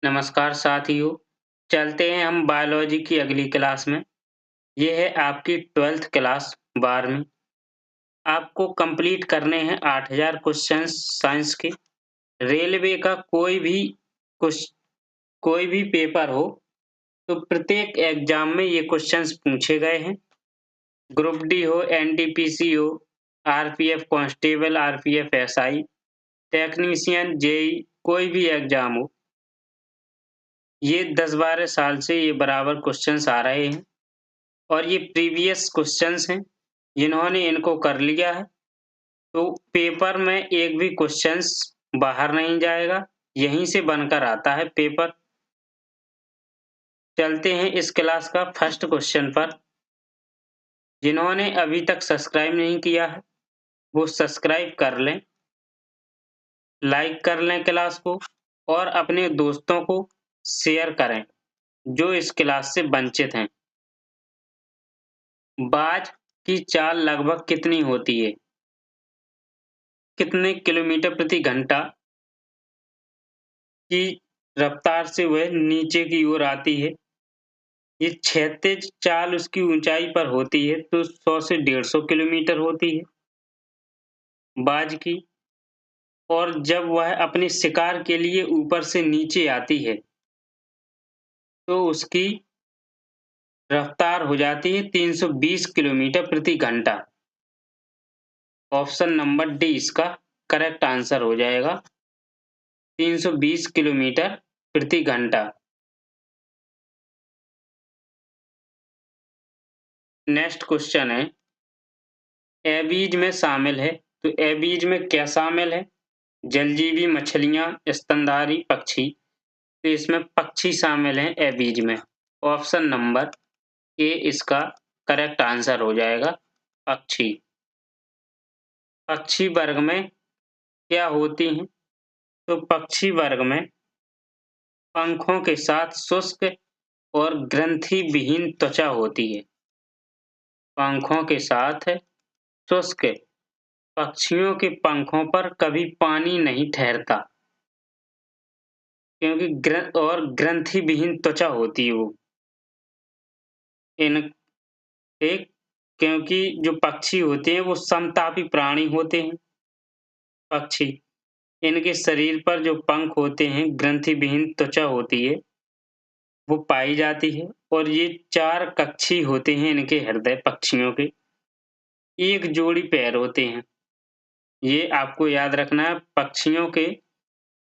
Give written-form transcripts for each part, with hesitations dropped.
नमस्कार साथियों, चलते हैं हम बायोलॉजी की अगली क्लास में। ये है आपकी 12th क्लास 12वीं। आपको कंप्लीट करने हैं 8000 क्वेश्चंस साइंस के। रेलवे का कुछ कोई भी पेपर हो, तो प्रत्येक एग्जाम में ये क्वेश्चंस पूछे गए हैं। ग्रुप डी हो, एनटीपीसी हो, RPF constable, RPF SI, technician, JE, कोई भी एग्जाम हो, ये 10-12 साल से ये बराबर क्वेश्चंस आ रहे हैं। और ये प्रीवियस क्वेश्चंस हैं, जिन्होंने इनको कर लिया है, तो पेपर में एक भी क्वेश्चंस बाहर नहीं जाएगा, यहीं से बनकर आता है पेपर। चलते हैं इस क्लास का फर्स्ट क्वेश्चन पर। जिन्होंने अभी तक सब्सक्राइब नहीं किया है, वो सब्सक्राइब कर लें, लाइक कर लें क्लास को और अपने दोस्तों को शेयर करें, जो इस क्लास से वंचित हैं। बाज की चाल लगभग कितनी होती है? कितने किलोमीटर प्रति घंटा की रफ्तार से वह नीचे की ओर आती है? ये क्षैतिज चाल उसकी ऊंचाई पर होती है तो 100 से 150 किलोमीटर होती है बाज की। और जब वह अपने शिकार के लिए ऊपर से नीचे आती है, तो उसकी रफ्तार हो जाती है 320 किलोमीटर प्रति घंटा। ऑप्शन नंबर डी इसका करेक्ट आंसर हो जाएगा, 320 किलोमीटर प्रति घंटा। नेक्स्ट क्वेश्चन है, एबीज में शामिल है, तो एबीज में क्या शामिल है? जलजीवी, मछलियां, स्तनधारी, पक्षी। तो इसमें पक्षी शामिल हैं एबीज में। ऑप्शन नंबर ए इसका करेक्ट आंसर हो जाएगा, पक्षी। पक्षी वर्ग में क्या होती हैं? तो पक्षी वर्ग में पंखों के साथ शुष्क और ग्रंथि विहीन त्वचा होती है। पंखों के साथ शुष्क, पक्षियों के पंखों पर कभी पानी नहीं ठहरता, क्योंकि ग्रंथि विहीन त्वचा होती है वो। इन एक क्योंकि जो पक्षी होते हैं वो समतापी प्राणी होते हैं। पक्षी, इनके शरीर पर जो पंख होते हैं, ग्रंथि विहीन त्वचा होती है, वो पाई जाती है। और ये 4 कक्षी होते हैं इनके हृदय, पक्षियों के। एक जोड़ी पैर होते हैं। ये आपको याद रखना है, पक्षियों के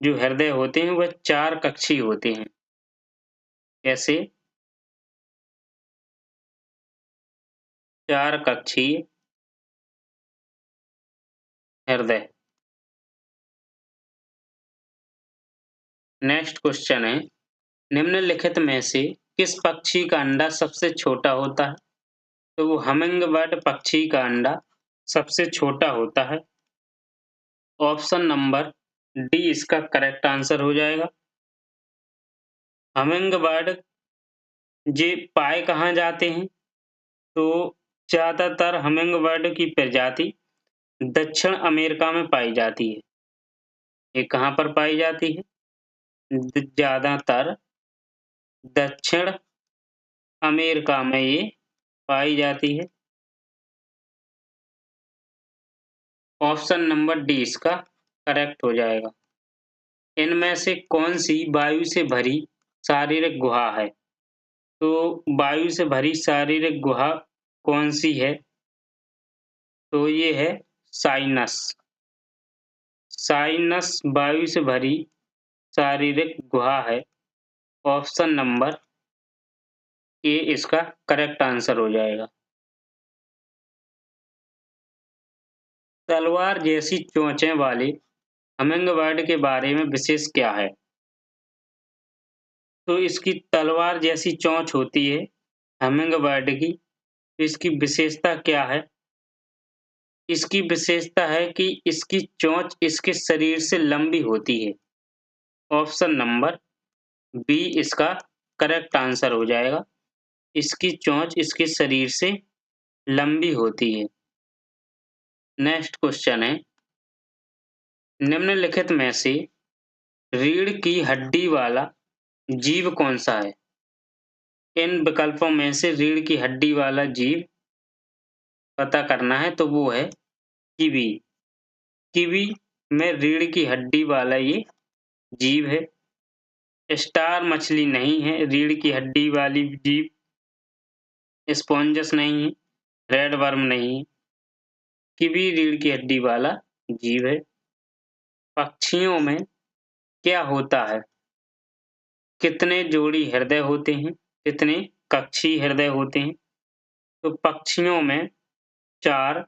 जो हृदय होते हैं वह 4 कक्षी होते हैं। कैसे? 4 कक्षीय हृदय। नेक्स्ट क्वेश्चन है, निम्नलिखित में से किस पक्षी का अंडा सबसे छोटा होता है? तो वो हमिंगबर्ड पक्षी का अंडा सबसे छोटा होता है। ऑप्शन नंबर डी इसका करेक्ट आंसर हो जाएगा। हमिंगबर्ड ये पाए कहाँ जाते हैं? तो ज़्यादातर हमिंगबर्ड की प्रजाति दक्षिण अमेरिका में पाई जाती है। ये कहाँ पर पाई जाती है? ज़्यादातर दक्षिण अमेरिका में ये पाई जाती है। ऑप्शन नंबर डी इसका करेक्ट हो जाएगा। इनमें से कौन-सी वायु से भरी शारीरिक गुहा है? तो वायु से भरी शारीरिक गुहा कौन-सी है? तो ये है साइनस। साइनस वायु से भरी शारीरिक गुहा है। ऑप्शन नंबर ए इसका करेक्ट आंसर हो जाएगा। तलवार जैसी चोंचें वाले हमिंगबर्ड के बारे में विशेष क्या है? तो इसकी तलवार जैसी चोंच होती है हमिंगबर्ड की। तो इसकी विशेषता क्या है? इसकी विशेषता है कि इसकी चोंच इसके शरीर से लंबी होती है। ऑप्शन नंबर बी इसका करेक्ट आंसर हो जाएगा। इसकी चोंच इसके शरीर से लंबी होती है। नेक्स्ट क्वेश्चन है, निम्नलिखित में से रीढ़ की हड्डी वाला जीव कौन सा है? इन विकल्पों में से रीढ़ की हड्डी वाला जीव पता करना है तो वो है कीवी। कीवी में रीढ़ की हड्डी वाला ये जीव है। स्टार मछली नहीं है रीढ़ की हड्डी वाली जीव। स्पॉन्जस नहीं है, रेड वर्म नहीं है। कीवी रीढ़ की हड्डी वाला जीव है। पक्षियों में क्या होता है? कितने जोड़ी हृदय होते हैं? कितने कक्षीय हृदय होते हैं? तो पक्षियों में 4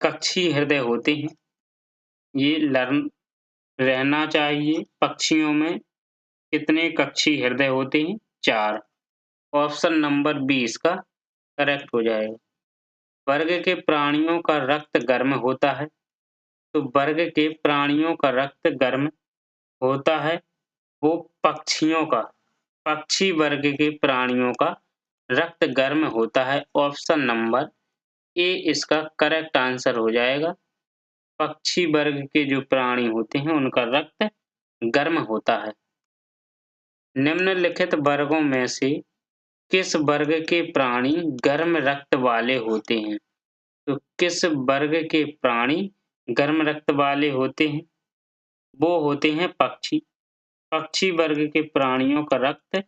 कक्षीय हृदय होते हैं। ये लर्न रहना चाहिए। पक्षियों में कितने कक्षीय हृदय होते हैं? 4। ऑप्शन नंबर बी इसका करेक्ट हो जाएगा। वर्ग के प्राणियों का रक्त गर्म होता है। तो वर्ग के प्राणियों का रक्त गर्म होता है वो पक्षियों का। पक्षी वर्ग के प्राणियों का रक्त गर्म होता है। ऑप्शन नंबर ए इसका करेक्ट आंसर हो जाएगा। पक्षी वर्ग के जो प्राणी होते हैं उनका रक्त गर्म होता है। निम्नलिखित वर्गों में से किस वर्ग के प्राणी गर्म रक्त वाले होते हैं? तो किस वर्ग के प्राणी गर्म रक्त वाले होते हैं? वो होते हैं पक्षी। पक्षी वर्ग के प्राणियों का रक्त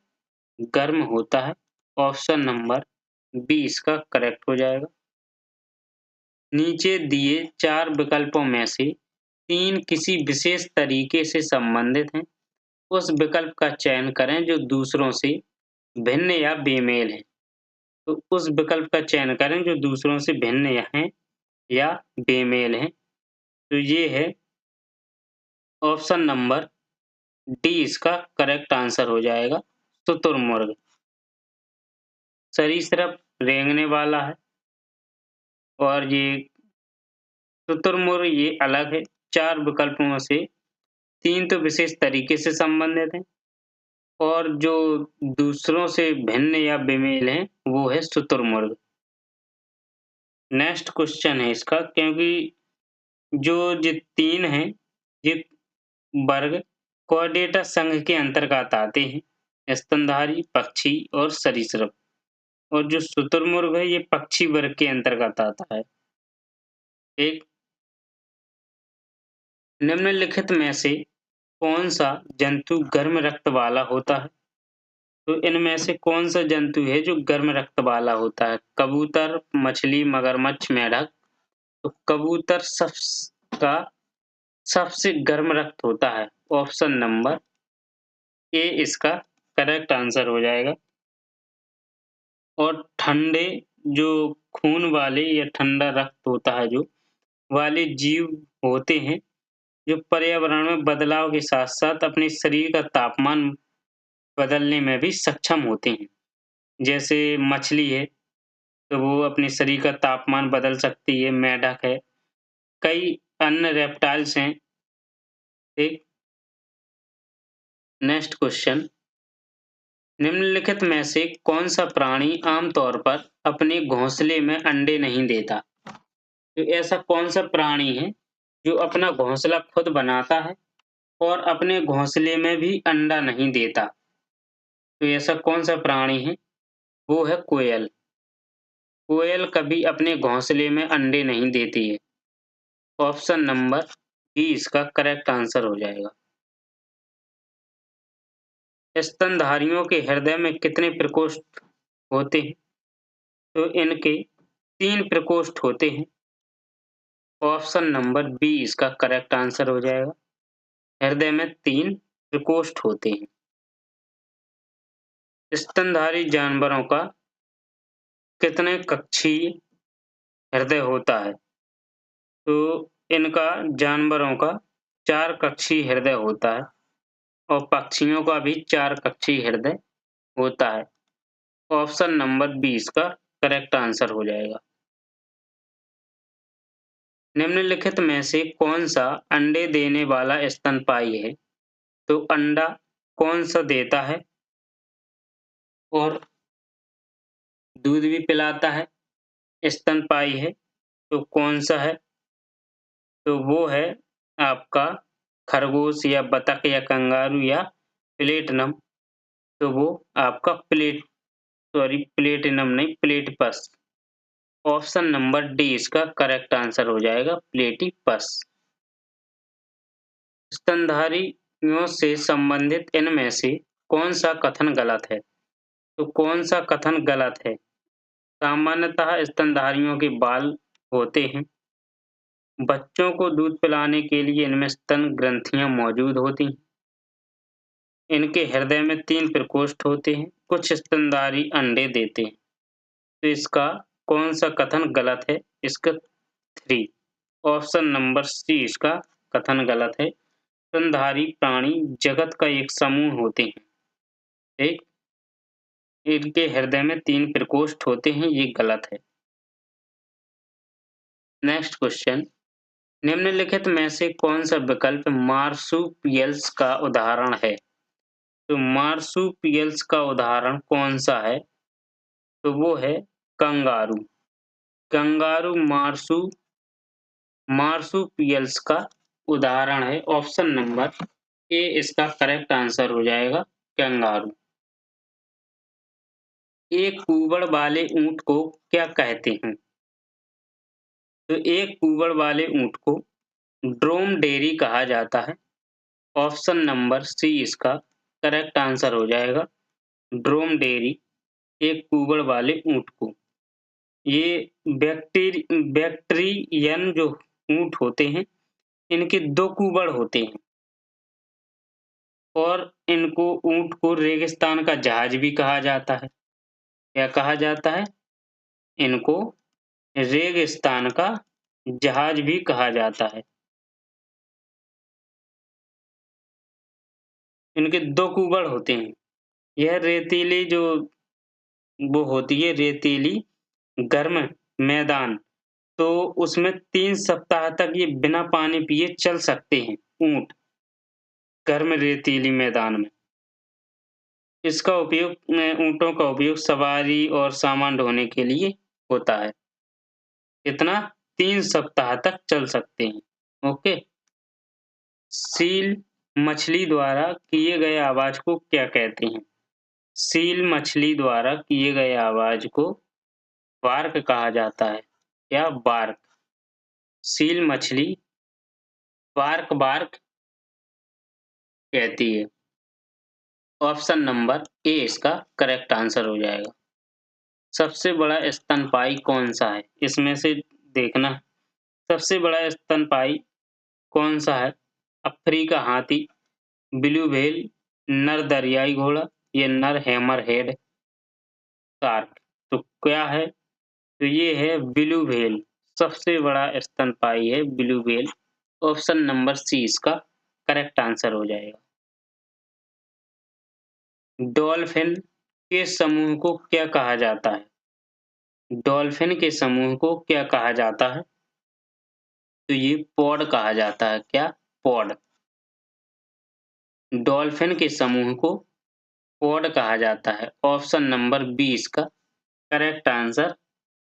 गर्म होता है। ऑप्शन नंबर बी इसका करेक्ट हो जाएगा। नीचे दिए 4 विकल्पों में से 3 किसी विशेष तरीके से संबंधित हैं। उस विकल्प का चयन करें जो दूसरों से भिन्न या बेमेल है। तो उस विकल्प का चयन करें जो दूसरों से भिन्न हैं या बेमेल हैं। तो ये है ऑप्शन नंबर डी इसका करेक्ट आंसर हो जाएगा। शुतुरमुर्ग सरीसृप रेंगने वाला है और ये शुतुरमुर्ग ये अलग है। 4 विकल्पों में से 3 तो विशेष तरीके से संबंधित हैं और जो दूसरों से भिन्न या बेमेल हैं वो है शुतुरमुर्ग। नेक्स्ट क्वेश्चन है इसका क्योंकि जो ये 3 हैं ये वर्ग चौडेटा संघ के अंतर्गत आते हैं। स्तनधारी, पक्षी और सरीसृप। और जो शुतुरमुर्ग है ये पक्षी वर्ग के अंतर्गत आता है। एक निम्नलिखित में से कौन सा जंतु गर्म रक्त वाला होता है? तो इनमें से कौन सा जंतु है जो गर्म रक्त वाला होता है? कबूतर, मछली, मगरमच्छ, मेंढक। तो कबूतर का सबसे गर्म रक्त होता है। ऑप्शन नंबर ए इसका करेक्ट आंसर हो जाएगा। और ठंडे जो खून वाले या ठंडा रक्त होता है जो वाले जीव होते हैं जो पर्यावरण में बदलाव के साथ-साथ अपने शरीर का तापमान बदलने में भी सक्षम होते हैं। जैसे मछली है, तो वो अपने शरीर का तापमान बदल सकती है, मेंढक है, कई अन्य रेप्टाइल्स हैं। ठीक, नेक्स्ट क्वेश्चन निम्नलिखित में से कौन सा प्राणी आमतौर पर अपने घोंसले में अंडे नहीं देता? तो ऐसा कौन सा प्राणी है जो अपना घोंसला खुद बनाता है और अपने घोंसले में भी अंडा नहीं देता? तो ऐसा कौन सा प्राणी है? वो है कोयल। कोयल कभी अपने घोंसले में अंडे नहीं देती है। ऑप्शन नंबर बी इसका करेक्ट आंसर हो जाएगा। स्तनधारियों के हृदय में कितने प्रकोष्ठ होते हैं? तो इनके 3 प्रकोष्ठ होते हैं। ऑप्शन नंबर बी इसका करेक्ट आंसर हो जाएगा। हृदय में 3 प्रकोष्ठ होते हैं। स्तनधारी जानवरों का कितने कक्षीय हृदय होता है? तो इनका जानवरों का 4 कक्षीय हृदय होता है और पक्षियों का भी 4 कक्षीय हृदय होता है। ऑप्शन नंबर बी इसका करेक्ट आंसर हो जाएगा। निम्नलिखित में से कौन सा अंडे देने वाला स्तनपायी है? तो अंडा कौन सा देता है और दूध भी पिलाता है, स्तनपायी है, तो कौन सा है? तो वो है आपका खरगोश या बतख या कंगारू या प्लेटनम। तो वो आपका प्लेटिनम नहीं, प्लेटिपस। ऑप्शन नंबर डी इसका करेक्ट आंसर हो जाएगा, प्लेटिपस। स्तनधारियों से संबंधित इनमें से कौन सा कथन गलत है? तो कौन सा कथन गलत है? सामान्यतः स्तनधारियों के बाल होते हैं। बच्चों को दूध पिलाने के लिए इनमें स्तन ग्रंथियां मौजूद होती हैं। इनके हृदय में 3 प्रकोष्ठ होते हैं। कुछ स्तनधारी अंडे देते हैं। तो इसका कौन सा कथन गलत है? इसका 3 ऑप्शन नंबर सी इसका कथन गलत है। स्तनधारी प्राणी जगत का एक समूह होते हैं। ठीक, इनके हृदय में 3 प्रकोष्ठ होते हैं, ये गलत है। नेक्स्ट क्वेश्चन, निम्नलिखित में से कौन सा विकल्प मार्सुपियल्स का उदाहरण है? तो मार्सुपियल्स का उदाहरण कौन सा है? तो वो है कंगारू। कंगारू मार्सुपियल्स का उदाहरण है। ऑप्शन नंबर ए इसका करेक्ट आंसर हो जाएगा, कंगारू। एक कुबड़ वाले ऊंट को क्या कहते हैं? तो एक कुबड़ वाले ऊंट को ड्रोमडेरी कहा जाता है। ऑप्शन नंबर सी इसका करेक्ट आंसर हो जाएगा, ड्रोमडेरी। एक कुबड़ वाले ऊंट को, ये बैक्ट्रियन जो ऊंट होते हैं, इनके 2 कुबड़ होते हैं और इनको ऊंट को रेगिस्तान का जहाज भी कहा जाता है। क्या कहा जाता है? इनको रेगिस्तान का जहाज भी कहा जाता है। इनके 2 कुबड़ होते हैं। यह रेतीली जो वो होती है, रेतीली गर्म मैदान, तो उसमें 3 सप्ताह तक ये बिना पानी पिए चल सकते हैं ऊंट, गर्म रेतीली मैदान में। इसका उपयोग ऊँटों का उपयोग सवारी और सामान ढोने के लिए होता है। कितना? 3 सप्ताह तक चल सकते हैं। ओके। सील मछली द्वारा किए गए आवाज़ को क्या कहते हैं? सील मछली द्वारा किए गए आवाज़ को बार्क कहा जाता है। क्या? बार्क। सील मछली बार्क बार्क कहती है। ऑप्शन नंबर ए इसका करेक्ट आंसर हो जाएगा। सबसे बड़ा स्तनपायी कौन-सा है? इसमें से देखना, सबसे बड़ा स्तनपायी कौन-सा है? अफ्रीका हाथी, ब्लू व्हेल, नर दरियाई घोड़ा, या नर हैमरहेड शार्क। तो क्या है? तो ये है ब्लू व्हेल। सबसे बड़ा स्तनपायी है blue whale. Option number C इसका करेक्ट आंसर हो जाएगा। डॉल्फिन के समूह को क्या कहा जाता है? डॉल्फिन के समूह को क्या कहा जाता है? तो ये पॉड कहा जाता है। क्या? पॉड। डॉल्फिन के समूह को पॉड कहा जाता है। ऑप्शन नंबर बी इसका करेक्ट आंसर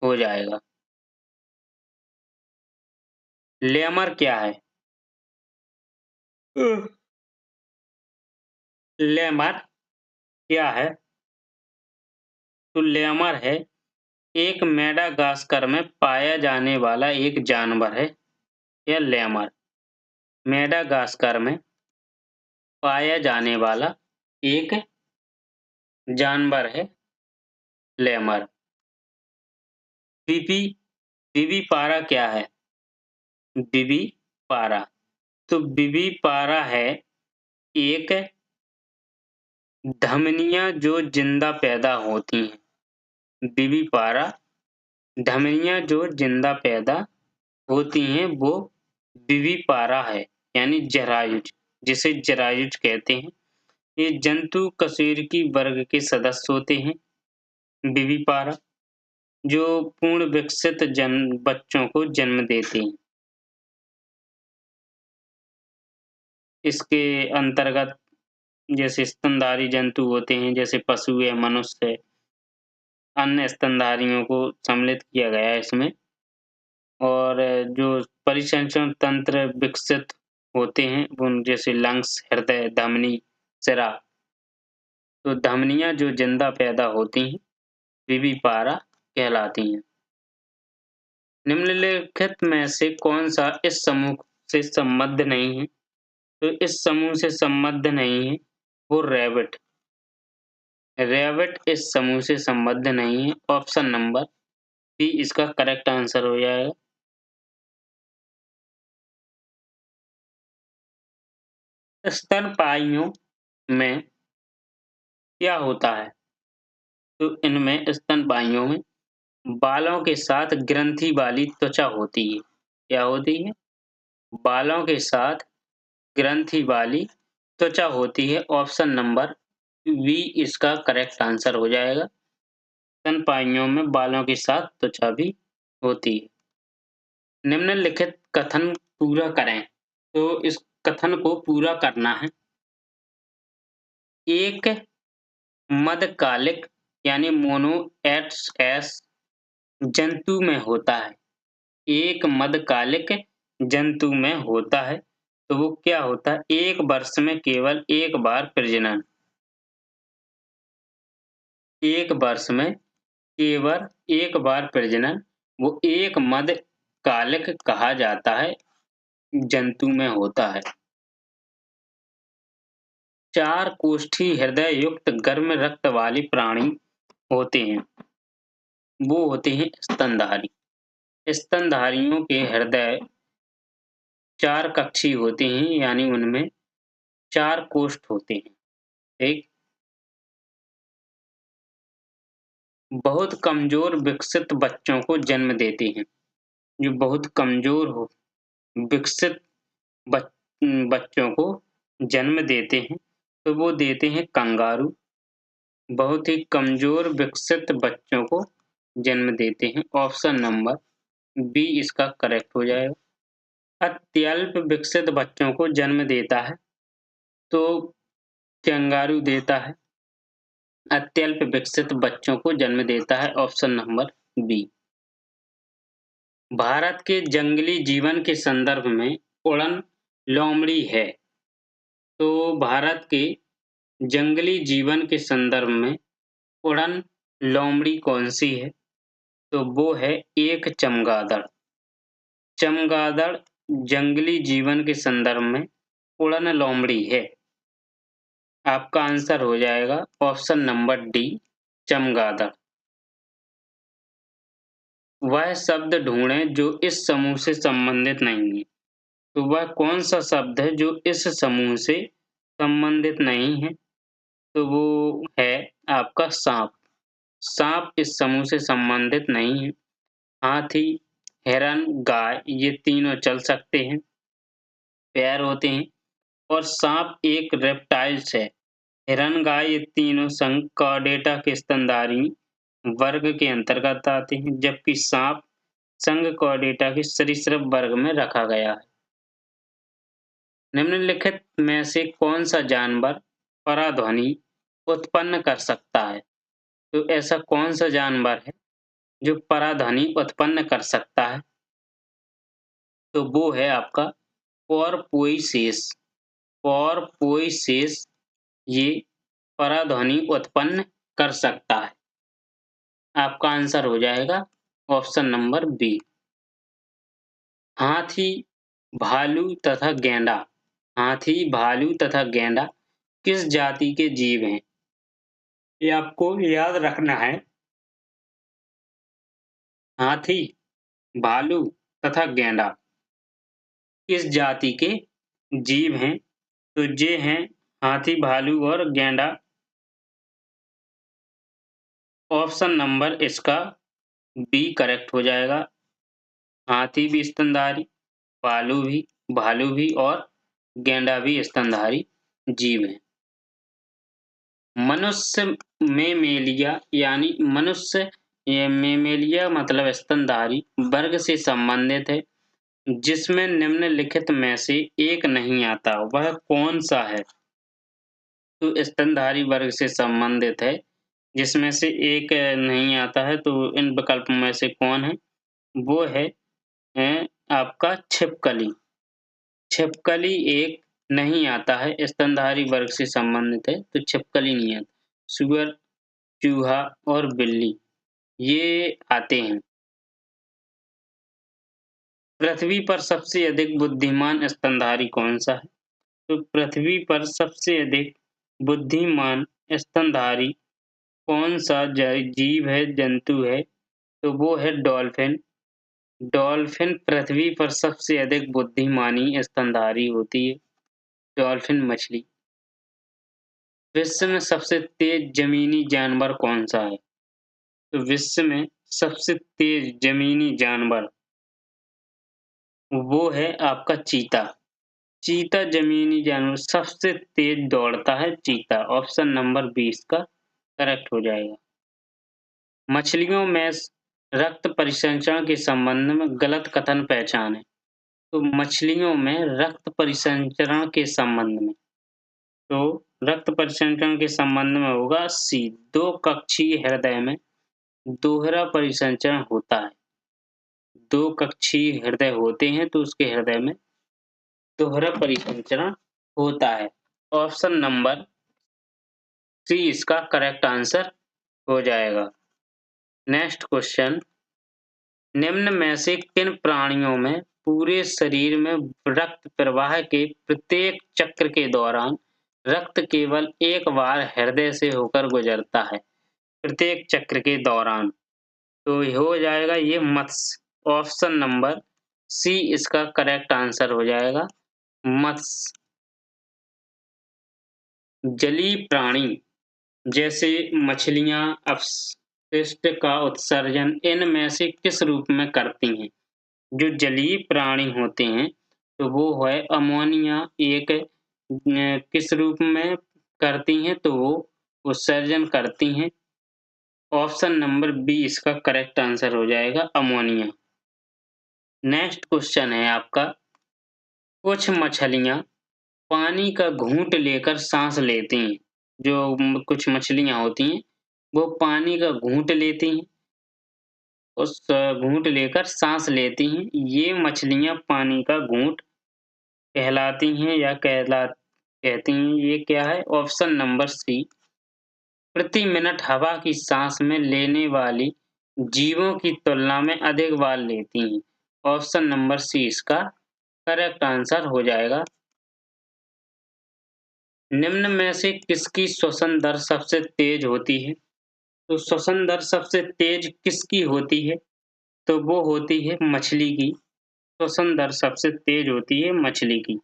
हो जाएगा। लेमर क्या है? लेमर क्या है? तो लेमर है एक मेडागास्कर में पाया जाने वाला एक जानवर है। यह लेमर मेडागास्कर में पाया जाने वाला एक जानवर है, लेमर। बीबी बीबीपारा क्या है? बीबीपारा, तो बीबीपारा है एक धमनियाँ जो जिंदा पैदा होती हैं। बीबीपारा धमनियाँ जो जिंदा पैदा होती हैं वो बीबीपारा है, यानी जरायुज, जिसे जरायुज कहते हैं। ये जंतु कशेरुकी वर्ग के सदस्य होते हैं, बीबीपारा, जो पूर्ण विकसित बच्चों को जन्म देते हैं। इसके अंतर्गत जैसे स्तनधारी जंतु होते हैं, जैसे पशु या मनुष्य, अन्य स्तनधारियों को सम्मिलित किया गया है इसमें। और जो परिसंचरण तंत्र विकसित होते हैं, उन जैसे लंग्स, हृदय, धमनी, सिरा, तो धमनियाँ जो जिंदा पैदा होती हैं, विविपारा कहलाती हैं। निम्नलिखित में से कौन-सा इस समूह से संबद्ध नहीं है? तो इस समूह से संबद्ध नहीं है, वो रैबिट। रैबिट इस समूह से संबद्ध नहीं है। ऑप्शन नंबर बी इसका करेक्ट आंसर हो जाएगा। स्तनपायियों में क्या होता है? तो इनमें स्तनपायियों में बालों के साथ ग्रंथि वाली त्वचा होती है। क्या होती है? बालों के साथ ग्रंथि वाली त्वचा होती है। ऑप्शन नंबर बी इसका करेक्ट आंसर हो जाएगा। स्तनपायियों में बालों के साथ त्वचा भी होती है। निम्नलिखित कथन पूरा करें। तो इस कथन को पूरा करना है। एक मदकालिक यानी मोनोएट्स जंतु में होता है। एक मदकालिक जंतु में होता है, तो वो क्या होता है? एक वर्ष में केवल एक बार प्रजनन। एक वर्ष में केवल एक बार प्रजनन, वो एक मदकालिक कहा जाता है, जंतु में होता है। 4 कोष्ठी हृदय युक्त गर्म रक्त वाले प्राणी होते हैं, वो होते हैं स्तनधारी। स्तनधारियों के हृदय 4 कक्षीय होते हैं, यानी उनमें 4 कोष्ठ होते हैं। ठीक? बहुत कमजोर विकसित बच्चों को जन्म देते हैं। जो बहुत कमजोर हो विकसित बच बच्चों को जन्म देते हैं, तो वो देते हैं कंगारू। बहुत ही कमजोर विकसित बच्चों को जन्म देते हैं। ऑप्शन नंबर बी इसका करेक्ट हो जाएगा। अत्यल्प विकसित बच्चों को जन्म देता है, तो कंगारू देता है। अत्यल्प विकसित बच्चों को जन्म देता है। Option number B. भारत के जंगली जीवन के संदर्भ में उड़न लोमड़ी है। तो भारत के जंगली जीवन के संदर्भ में उड़न लोमड़ी कौन-सी है? तो वो है एक चमगादड़। चमगादड़ जंगली जीवन के संदर्भ में उड़न लोमड़ी है। आपका आंसर हो जाएगा ऑप्शन नंबर डी चमगादड़। वह शब्द ढूँढें जो इस समूह से संबंधित नहीं है। तो वह कौन-सा शब्द है जो इस समूह से संबंधित नहीं है? तो वो है आपका साँप। साँप इस समूह से संबंधित नहीं है। हाथी, हिरन, गाय ये तीनों चल सकते हैं, पैर होते हैं और साँप एक रेप्टाइल्स है। हिरन, गाय ये तीनों संघ कॉर्डेटा के स्तनधारी वर्ग के अंतर्गत आते हैं, जबकि साँप संघ कॉर्डेटा के सरीसृप वर्ग में रखा गया है। निम्नलिखित में से कौन-सा जानवर पराध्वनि उत्पन्न कर सकता है? तो ऐसा कौन-सा जानवर है जो पराध्वनि उत्पन्न कर सकता है? तो वो है आपका पोर्पोइसेस। पोर्पोइसेस ये पराध्वनि उत्पन्न कर सकता है। आपका आंसर हो जाएगा ऑप्शन नंबर बी। हाथी, भालू तथा गैंडा। हाथी, भालू तथा गैंडा किस जाति के जीव हैं? ये आपको याद रखना है। हाथी, भालू तथा गैंडा किस जाति के जीव हैं? तो ये हैं हाथी, भालू और गैंडा। ऑप्शन नंबर इसका बी करेक्ट हो जाएगा। हाथी भी स्तनधारी, भालू भी और गैंडा भी स्तनधारी जीव हैं। मनुष्य मेमेलिया यानी मनुष्य ये मेमेलिया मतलब स्तनधारी वर्ग से संबंधित है, जिसमें निम्नलिखित में से एक नहीं आता, वह कौन-सा है? तो स्तनधारी वर्ग से संबंधित है, जिसमें से एक नहीं आता है, तो इन विकल्पों में से कौन है? वो है आपका छिपकली। छिपकली एक नहीं आता है, स्तनधारी वर्ग से संबंधित है, तो छिपकली नहीं आता। सुअर, चूहा और बिल्ली ये आते हैं। पृथ्वी पर सबसे अधिक बुद्धिमान स्तनधारी कौन-सा है? तो पृथ्वी पर सबसे अधिक बुद्धिमान स्तनधारी कौन-सा ज जीव है, जंतु है? तो वो है डॉल्फ़िन। डॉल्फ़िन पृथ्वी पर सबसे अधिक बुद्धिमानी स्तनधारी होती है, डॉल्फ़िन मछली। विश्व में सबसे तेज़ ज़मीनी जानवर कौन-सा है? तो विश्व में सबसे तेज़ ज़मीनी जानवर वो है आपका चीता। चीता ज़मीनी जानवर सबसे तेज़ दौड़ता है चीता, ऑप्शन नंबर 20 का करेक्ट हो जाएगा। मछलियों में रक्त परिसंचरण के संबंध में गलत कथन पहचानें। तो मछलियों में रक्त परिसंचरण के संबंध में, तो रक्त परिसंचरण के संबंध में होगा सी, 2 कक्षीय हृदय में दोहरा परिसंचरण होता है। 2 कक्षीय हृदय होते हैं तो उसके हृदय में दोहरा परिसंचरण होता है। ऑप्शन नंबर सी इसका करेक्ट आंसर हो जाएगा। नेक्स्ट क्वेश्चन, निम्न में से किन प्राणियों में पूरे शरीर में रक्त प्रवाह के प्रत्येक चक्र के दौरान रक्त केवल एक बार हृदय से होकर गुजरता है? प्रत्येक चक्र के दौरान, तो हो जाएगा ये मत्स्य, ऑप्शन नंबर सी इसका करेक्ट आंसर हो जाएगा, मत्स्य। जलीय प्राणी जैसे मछलियाँ अपशिष्ट का उत्सर्जन इनमें से किस रूप में करती हैं? जो जलीय प्राणी होते हैं तो वो है अमोनिया एक किस रूप में करती हैं? तो वो उत्सर्जन करती हैं, ऑप्शन नंबर बी इसका करेक्ट आंसर हो जाएगा, अमोनिया। नेक्स्ट क्वेश्चन है आपका, कुछ मछलियाँ पानी का घूँट लेकर सांस लेती हैं। जो कुछ मछलियाँ होती हैं वो पानी का घूँट लेती हैं, उस घूँट लेकर सांस लेती हैं। ये मछलियाँ पानी का घूँट कहलाती हैं या कहती हैं, ये क्या है? ऑप्शन नंबर सी, प्रति मिनट हवा की सांस में लेने वाली जीवों की तुलना में अधिक बार लेती हैं। ऑप्शन नंबर सी इसका करेक्ट आंसर हो जाएगा। निम्न में से किसकी श्वसन दर सबसे तेज होती है? तो श्वसन दर सबसे तेज किसकी होती है? तो वो होती है मछली की। श्वसन दर सबसे तेज होती है मछली की।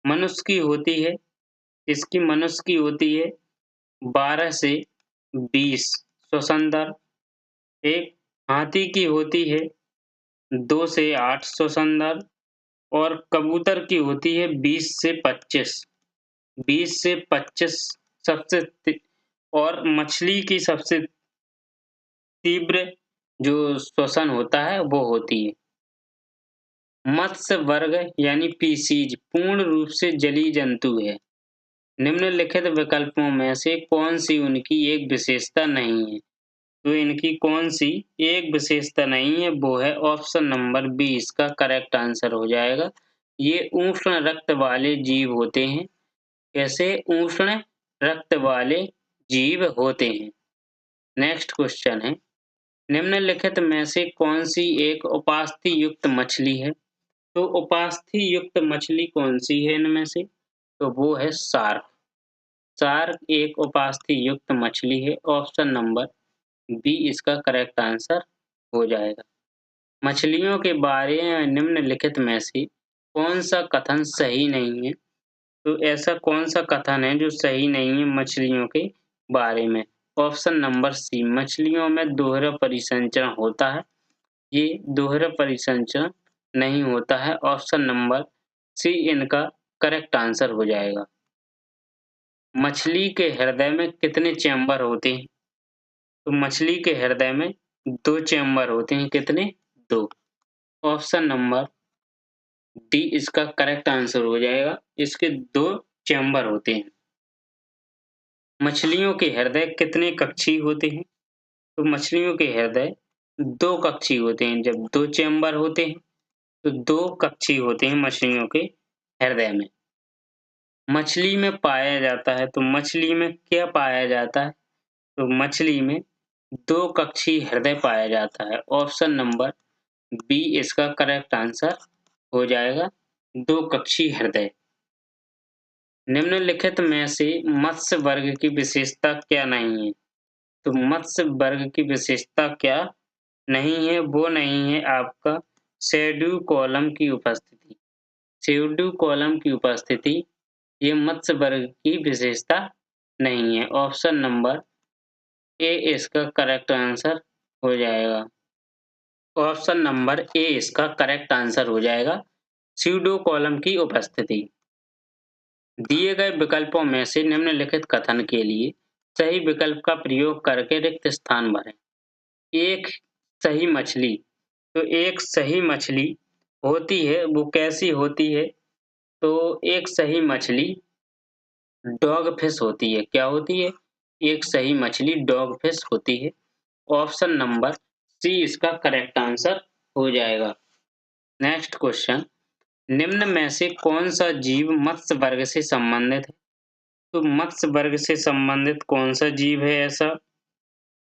मनुष्य की होती है, इसकी मनुष्य की होती है 12 से 20 श्वसन दर। एक हाथी की होती है 2 से 8 श्वसन दर और कबूतर की होती है 20 से 25। 20 से 25 सबसे और मछली की सबसे तीव्र जो श्वसन होता है वो होती है। मत्स्य वर्ग यानी पीसीज पूर्ण रूप से जलीय जंतु है। निम्नलिखित विकल्पों में से कौन सी उनकी एक विशेषता नहीं है? तो इनकी कौन सी एक विशेषता नहीं है, वो है ऑप्शन नंबर बी इसका करेक्ट आंसर हो जाएगा। ये उष्ण रक्त वाले जीव होते हैं। कैसे उष्ण रक्त वाले जीव होते हैं? नेक्स्ट क्वेश्चन है, निम्नलिखित में से कौन सी एक उपास्थि युक्त मछली है? तो उपास्थि युक्त मछली कौन सी है इनमें से? तो वो है शार्क। शार्क एक उपास्थि युक्त मछली है, ऑप्शन नंबर बी इसका करेक्ट आंसर हो जाएगा। मछलियों के बारे में निम्नलिखित में से कौन सा कथन सही नहीं है? तो ऐसा कौन सा कथन है जो सही नहीं है मछलियों के बारे में? ऑप्शन नंबर सी, मछलियों में दोहरा परिसंचरण होता है। ये दोहरा परिसंचरण नहीं होता है, ऑप्शन नंबर सी इनका करेक्ट आंसर हो जाएगा। मछली के हृदय में कितने चैम्बर होते हैं? तो मछली के हृदय में 2 चैम्बर होते हैं, कितने? 2। ऑप्शन नंबर डी इसका करेक्ट आंसर हो जाएगा, इसके 2 चैम्बर होते हैं। मछलियों के हृदय कितने कक्षीय होते हैं? तो मछलियों के हृदय 2 कक्षीय होते हैं। जब 2 चैम्बर होते हैं तो 2 कक्षीय होते हैं मछलियों के हृदय में। मछली में पाया जाता है, तो मछली में क्या पाया जाता है? तो मछली में 2 कक्षीय हृदय पाया जाता है। ऑप्शन नंबर बी इसका करेक्ट आंसर हो जाएगा, 2 कक्षीय हृदय। निम्नलिखित में से मत्स्य वर्ग की विशेषता क्या नहीं है? तो मत्स्य वर्ग की विशेषता क्या नहीं है? वो नहीं है आपका शैडो कॉलम की उपस्थिति। शैडो कॉलम की उपस्थिति ये मत्स्य वर्ग की विशेषता नहीं है। ऑप्शन नंबर ए इसका करेक्ट आंसर हो जाएगा। ऑप्शन नंबर ए इसका करेक्ट आंसर हो जाएगा, स्यूडो कॉलम की उपस्थिति। दिए गए विकल्पों में से निम्नलिखित कथन के लिए सही विकल्प का प्रयोग करके रिक्त स्थान भरें। एक सही मछली, तो एक सही मछली होती है, वो कैसी होती है? तो एक सही मछली डॉग फिश होती है। क्या होती है? एक सही मछली डॉग फिश होती है। ऑप्शन नंबर सी इसका करेक्ट आंसर हो जाएगा। नेक्स्ट क्वेश्चन, निम्न में से कौन सा जीव मत्स्य वर्ग से संबंधित है? तो मत्स्य वर्ग से संबंधित कौन सा जीव है ऐसा?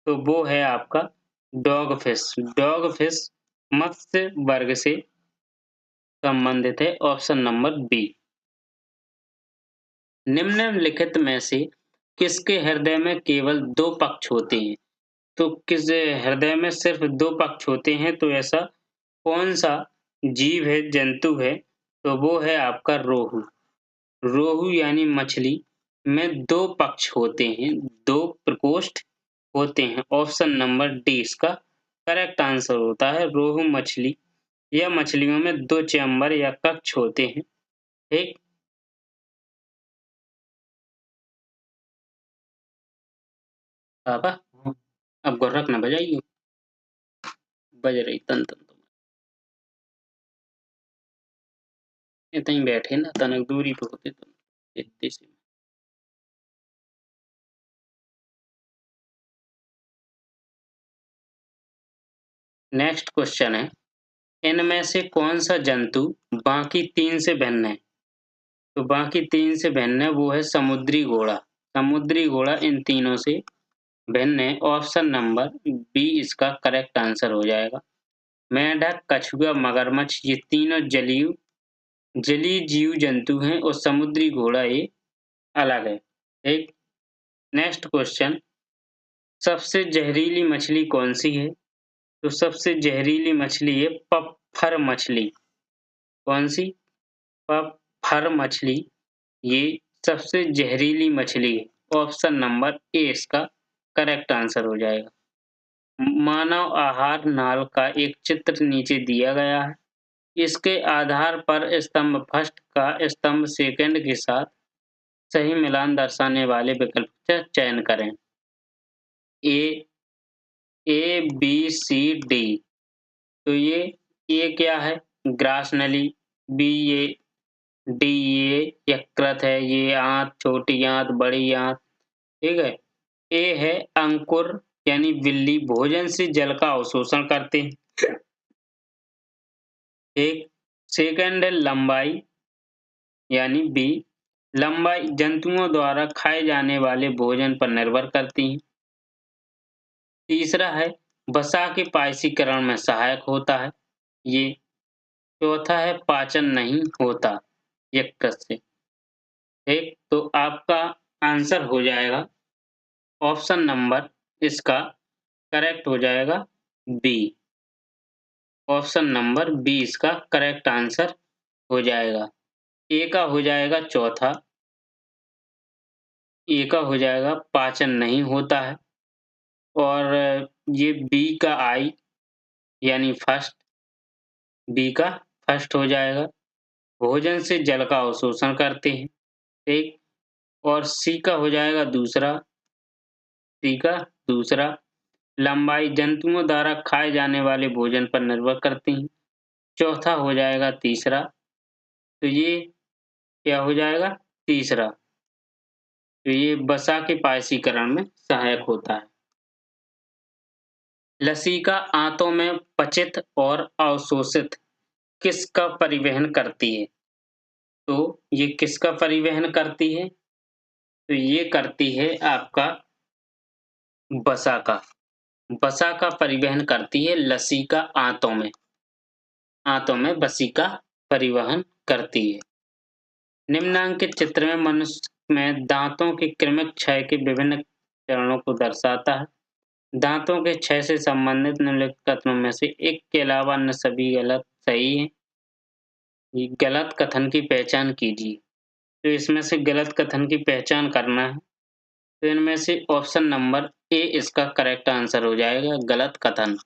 तो वो है आपका डॉग फिश। डॉग फिश मत्स्य वर्ग से संबंधित है। Option number B. निम्नलिखित में से किसके हृदय में केवल 2 पक्ष होते हैं? तो किस हृदय में सिर्फ 2 पक्ष होते हैं? तो ऐसा कौन-सा जीव है, जंतु है? तो वो है आपका रोहू। रोहू यानी मछली में 2 पक्ष होते हैं, 2 प्रकोष्ठ होते हैं। ऑप्शन नंबर डी इसका करेक्ट आंसर होता है। रोहू मछली या मछलियों में 2 चैम्बर या कक्ष होते हैं। ठीक? पापा अब गोरख ना बजाइयो, बज रही तन तन तो इतहीं बैठे ना तनक दूरी पे होते तो इत्ते से। नेक्स्ट क्वेश्चन है, इनमें से कौन सा जंतु बाकी 3 से भिन्न है? तो बाकी 3 से भिन्न है वो है समुद्री घोड़ा। समुद्री घोड़ा इन तीनों से भिन्न है। ऑप्शन नंबर बी इसका करेक्ट आंसर हो जाएगा। मेंढक, कछुआ, मगरमच्छ ये तीनों जलीय जीव जंतु हैं और समुद्री घोड़ा ये अलग है। एक नेक्स्ट क्वेश्चन, सबसे जहरीली मछली कौन सी है? तो सबसे जहरीली मछली है पपफर मछली। कौन सी? पपफर मछली ये सबसे जहरीली मछली है। ऑप्शन नंबर ए इसका करेक्ट आंसर हो जाएगा। मानव आहार नाल का एक चित्र नीचे दिया गया है। इसके आधार पर स्तंभ फर्स्ट का स्तंभ सेकंड के साथ सही मिलान दर्शाने वाले विकल्प का चयन करें। ए, ए, बी, सी, डी। तो ये ए क्या है? ग्रास नली। बी ये डी ये यकृत है, ये आंत, छोटी आंत, बड़ी आंत, ठीक है। ए है अंकुर यानी बिल्ली, भोजन से जल का अवशोषण करते हैं। एक सेकंड है लंबाई यानी बी, लंबाई जंतुओं द्वारा खाए जाने वाले भोजन पर निर्भर करती है। तीसरा है वसा के पायसीकरण में सहायक होता है ये। चौथा है पाचन नहीं होता यकृत से। ठीक, तो आपका आंसर हो जाएगा ऑप्शन नंबर इसका करेक्ट हो जाएगा बी। ऑप्शन नंबर बी इसका करेक्ट आंसर हो जाएगा। ए का हो जाएगा चौथा, ए का हो जाएगा पाचन नहीं होता है, और ये बी का आई यानी फर्स्ट, बी का फर्स्ट हो जाएगा। भोजन से जल का अवशोषण करते हैं, ठीक। और सी का हो जाएगा दूसरा, सी का दूसरा, लंबाई जंतुओं द्वारा खाए जाने वाले भोजन पर निर्भर करती हैं। चौथा हो जाएगा तीसरा, तो ये क्या हो जाएगा? तीसरा, तो ये वसा के पायसीकरण में सहायक होता है। लसिका आंतों में पचित और अवशोषित किसका परिवहन करती है? तो ये किसका परिवहन करती है? तो ये करती है आपका वसा का। वसा का परिवहन करती है लसिका आंतों में। आंतों में वसिका परिवहन करती है। निम्नांकित चित्र में मनुष्य में दांतों के कृमिक क्षय के विभिन्न चरणों को दर्शाता है। दांतों के क्षय से संबंधित निम्नलिखित कथनों में से एक के अलावा अन्य सभी गलत सही हैं। ये गलत कथन की पहचान कीजिए। तो इसमें से गलत कथन की पहचान करना है। तो इनमें से ऑप्शन नंबर ए इसका करेक्ट आंसर हो जाएगा, गलत कथन।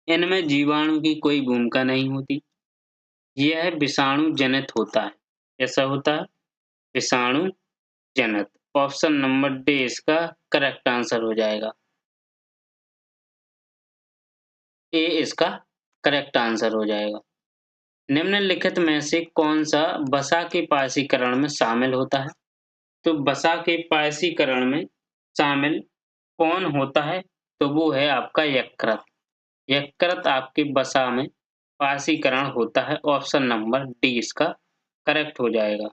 इनमें जीवाणु की कोई भूमिका नहीं होती। यह विषाणु जनित होता है। कैसा होता है? विषाणु जनित। ऑप्शन नंबर डी इसका करेक्ट आंसर हो जाएगा। ए इसका करेक्ट आंसर हो जाएगा। निम्नलिखित में से कौन सा वसा के पायसीकरण में शामिल होता है? तो वसा के पायसीकरण में शामिल कौन होता है? तो वो है आपका यकृत। यकृत आपके वसा में पायसीकरण होता है। ऑप्शन नंबर डी इसका करेक्ट हो जाएगा।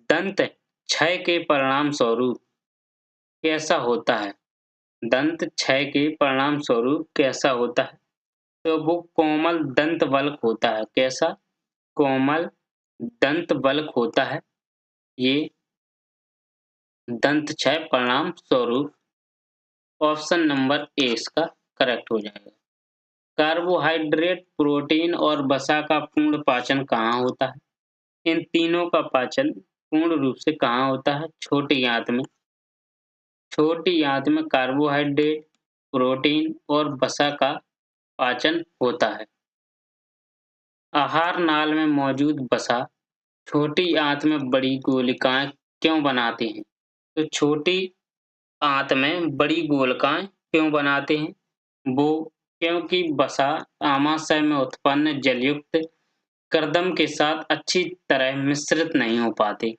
दंत क्षय के परिणाम स्वरूप कैसा होता है? दंत क्षय के परिणाम स्वरूप कैसा होता है? तो वो कोमल दंत वल्क होता है। कैसा? कोमल दंत वल्क होता है ये दंत क्षय परिणाम स्वरूप। ऑप्शन नंबर ए इसका करेक्ट हो जाएगा। कार्बोहाइड्रेट, प्रोटीन और वसा का पूर्ण पाचन कहाँ होता है? इन तीनों का पाचन पूर्ण रूप से कहाँ होता है? छोटी आंत में। छोटी आंत में कार्बोहाइड्रेट, प्रोटीन और वसा का पाचन होता है। आहार नाल में मौजूद वसा छोटी आंत में बड़ी गोलिकाएं क्यों बनाते हैं? तो छोटी आंत में बड़ी गोलिकाएं क्यों बनाते हैं? वो क्योंकि वसा आमाशय में उत्पन्न जलयुक्त कर्दम के साथ अच्छी तरह मिश्रित नहीं हो पाते।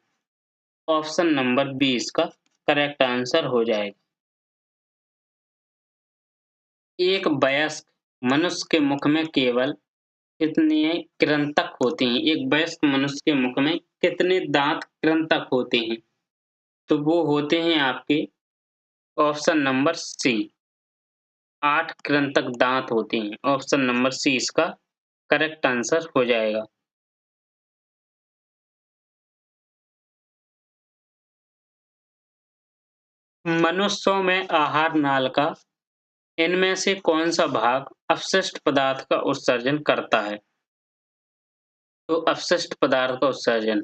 ऑप्शन नंबर बी इसका करेक्ट आंसर हो जाएगा। एक वयस्क मनुष्य के मुख में केवल कितने कृंतक होते हैं? एक वयस्क मनुष्य के मुख में कितने दांत कृंतक होते हैं? तो वो होते हैं आपके ऑप्शन नंबर सी, 8 कृंतक दांत होते हैं। ऑप्शन नंबर सी इसका करेक्ट आंसर हो जाएगा। मनुष्यों में आहार नाल का इनमें से कौन सा भाग अपशिष्ट पदार्थ का उत्सर्जन करता है? तो अपशिष्ट पदार्थ का उत्सर्जन,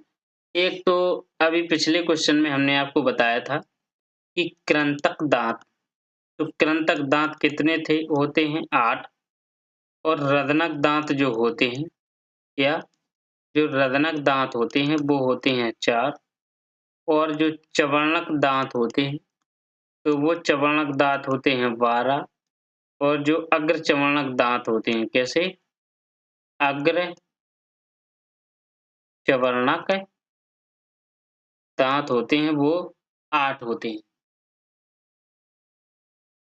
एक तो अभी पिछले क्वेश्चन में हमने आपको बताया था कि कृंतक दांत, तो कृंतक दांत कितने थे? होते हैं 8। और रदनक दांत जो होते हैं, या जो रदनक दांत होते हैं वो होते हैं 4। और जो चवर्णक दांत होते हैं, तो वो चवर्णक दांत होते हैं 12। और जो अग्र चवर्णक दांत होते हैं, कैसे? अग्र चवर्णक दांत होते हैं वो 8 होते हैं।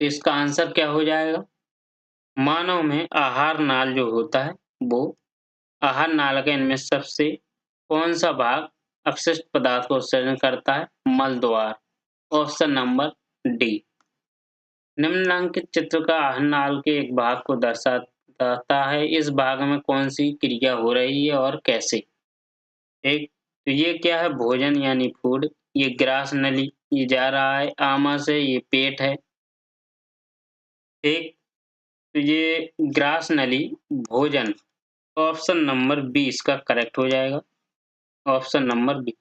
तो इसका आंसर क्या हो जाएगा? मानव में आहार नाल जो होता है वो आहार नाल का इनमें सबसे कौन सा भाग अपशिष्ट पदार्थ को उत्सर्जन करता है? मल द्वार। Option number D. निम्नलिखित चित्र का आहार नाल के एक भाग को दर्शाता है। इस भाग में कौन सी क्रिया हो रही है और कैसे? एक तो ये क्या है? भोजन यानी फूड। ये ग्रास नली, ये जा रहा है आमाशय, ये पेट है। एक तो ये ग्रास नली भोजन। ऑप्शन नंबर बी इसका करेक्ट हो जाएगा। Option number B.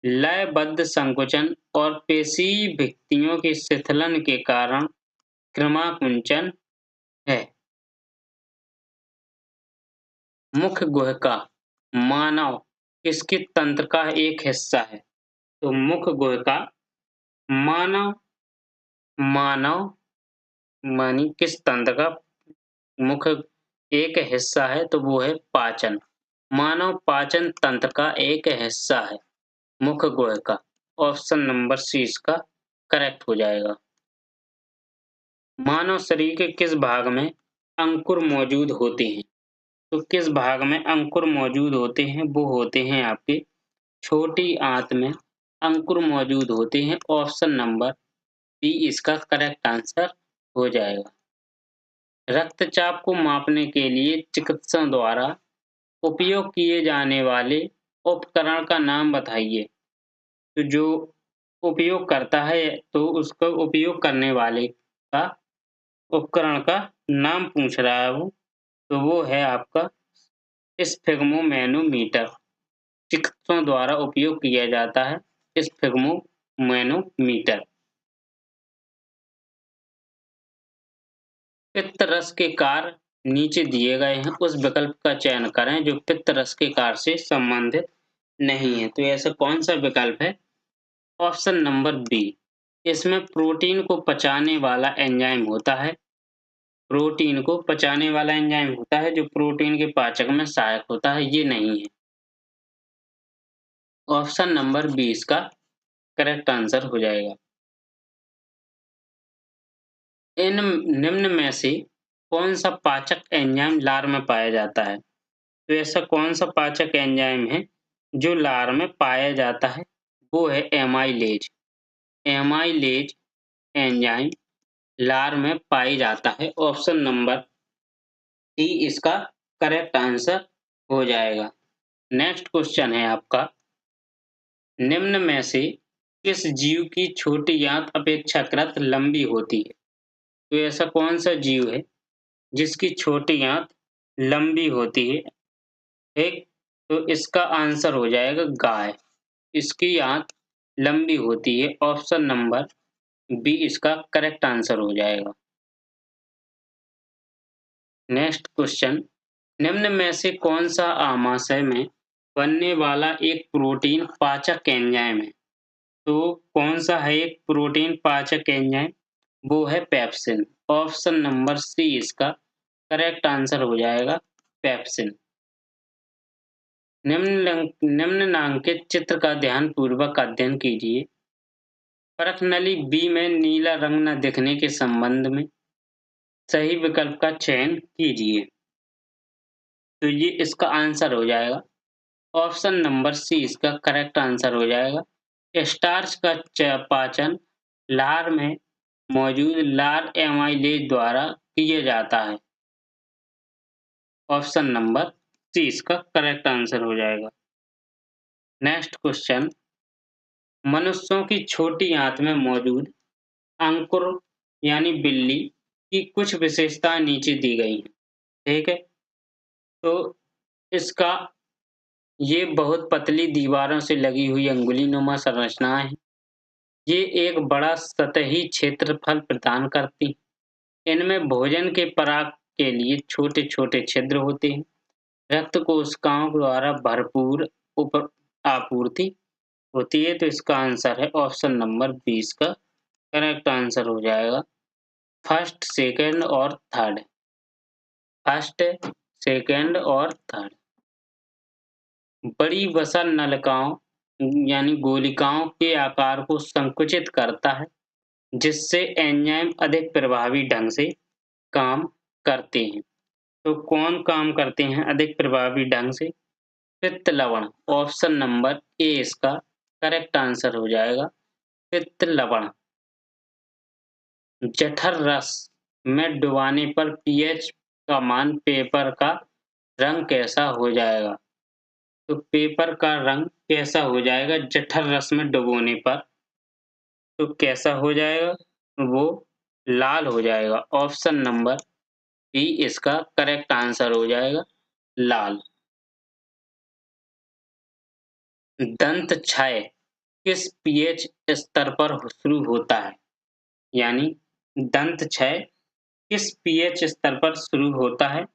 लयबद्ध संकुचन और पेशी भित्तियों के शिथिलन के कारण क्रमाकुंचन है। मुख गुहिका मानव किसके तंत्र का एक हिस्सा है? तो मुख गुहिका मानव मानव मानी किस तंत्र का मुख एक हिस्सा है? तो वो है पाचन। मानव पाचन तंत्र का एक हिस्सा है मुख गुहिका। ऑप्शन नंबर सी इसका करेक्ट हो जाएगा। मानव शरीर के किस भाग में अंकुर मौजूद होते हैं? तो किस भाग में अंकुर मौजूद होते हैं? वो होते हैं आपके छोटी आंत में अंकुर मौजूद होते हैं। ऑप्शन नंबर बी इसका करेक्ट आंसर हो जाएगा। रक्तचाप को मापने के लिए चिकित्सकों द्वारा उपयोग किए जाने वाले उपकरण का नाम बताइए। तो जो उपयोग करता है तो उसका उपयोग करने वाले का उपकरण का नाम पूछ रहा है वो, तो वो है आपका स्फिग्मोमैनोमीटर। चिकित्सकों द्वारा उपयोग किया जाता है स्फिग्मोमैनोमीटर। पित्त रस के कार्य नीचे दिए गए हैं, उस विकल्प का चयन करें जो पित्त रस के कार्य से संबंधित नहीं है। तो ऐसा कौन सा विकल्प है? Option number B. इसमें प्रोटीन को पचाने वाला एंजाइम होता है। प्रोटीन को पचाने वाला एंजाइम होता है जो प्रोटीन के पाचक में सहायक होता है, ये नहीं है। ऑप्शन नंबर बी इसका करेक्ट आंसर हो जाएगा। इन निम्न में से कौन सा पाचक एंजाइम लार में पाया जाता है? तो ऐसा कौन सा पाचक एंजाइम है जो लार में पाया जाता है? वो है एमाइलेज। एमाइलेज एंजाइम लार में पाई जाता है। ऑप्शन नंबर डी इसका करेक्ट आंसर हो जाएगा। नेक्स्ट क्वेश्चन है आपका, निम्न में से किस जीव की छोटी आंत अपेक्षाकृत लंबी होती है? तो ऐसा कौन सा जीव है जिसकी छोटी आंत लंबी होती है? ठीक, तो इसका आंसर हो जाएगा गाय। इसकी आंत लंबी होती है। ऑप्शन नंबर बी इसका करेक्ट आंसर हो जाएगा। नेक्स्ट क्वेश्चन, निम्न में से कौन सा आमाशय में बनने वाला एक प्रोटीन पाचक एंजाइम है? तो कौन सा है एक प्रोटीन पाचक एंजाइम? वो है पेप्सिन। ऑप्शन नंबर सी इसका करेक्ट आंसर हो जाएगा, पेप्सिन। निम्नलिखित चित्र का ध्यानपूर्वक अध्ययन कीजिए। परखनली बी में नीला रंग न दिखने के संबंध में सही विकल्प का चयन कीजिए। तो ये इसका आंसर हो जाएगा। ऑप्शन नंबर सी इसका करेक्ट आंसर हो जाएगा। स्टार्च का पाचन लार में मौजूद लार एमाइलेज द्वारा किया जाता है। ऑप्शन नंबर सी इसका करेक्ट आंसर हो जाएगा। नेक्स्ट क्वेश्चन, मनुष्यों की छोटी आंत में मौजूद अंकुर यानी बिल्ली की कुछ विशेषताएं नीचे दी गई हैं। ठीक है, तो इसका ये बहुत पतली दीवारों से लगी हुई अंगुलीनुमा संरचनाएं हैं। ये एक बड़ा सतही क्षेत्रफल प्रदान करती हैं। इनमें भोजन के पराग के लिए छोटे-छोटे छिद्र होते हैं। रक्त कोशिकाओं द्वारा भरपूर आपूर्ति होती है। तो इसका आंसर है ऑप्शन नंबर 20 का करेक्ट आंसर हो जाएगा। फर्स्ट, सेकंड और थर्ड। फर्स्ट, सेकंड और थर्ड। बड़ी वसा नलिकाओं यानी गोलिकाओं के आकार को संकुचित करता है, जिससे एंजाइम अधिक प्रभावी ढंग से काम करते हैं। तो कौन काम करते हैं अधिक प्रभावी ढंग से? पित्त लवण। ऑप्शन नंबर ए इसका करेक्ट आंसर हो जाएगा, पित्त लवण। जठर रस में डुबाने पर पीएच का मान पेपर का रंग कैसा हो जाएगा? तो पेपर का रंग कैसा हो जाएगा जठर रस में डुबोने पर? तो कैसा हो जाएगा? वो लाल हो जाएगा। ऑप्शन नंबर बी इसका करेक्ट आंसर हो जाएगा, लाल। दंत क्षय किस पीएच स्तर पर शुरू होता है? यानी दंत क्षय किस पीएच स्तर पर शुरू होता है?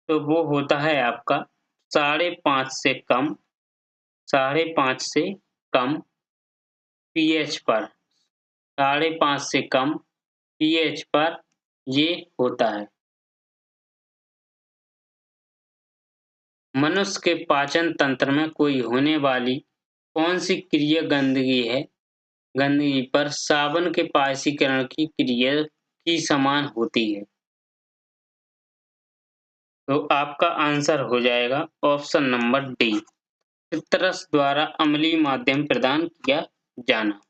तो वो होता है आपका 5.5 से कम, 5.5 से कम पीएच पर, 5.5 से कम पीएच पर ये होता है। मनुष्य के पाचन तंत्र में कोई होने वाली कौन सी क्रिया गंदगी पर साबुन के पायसीकरण की क्रिया की समान होती है? तो आपका आंसर हो जाएगा ऑप्शन नंबर डी, पित्तरस द्वारा अम्लीय माध्यम प्रदान किया जाना।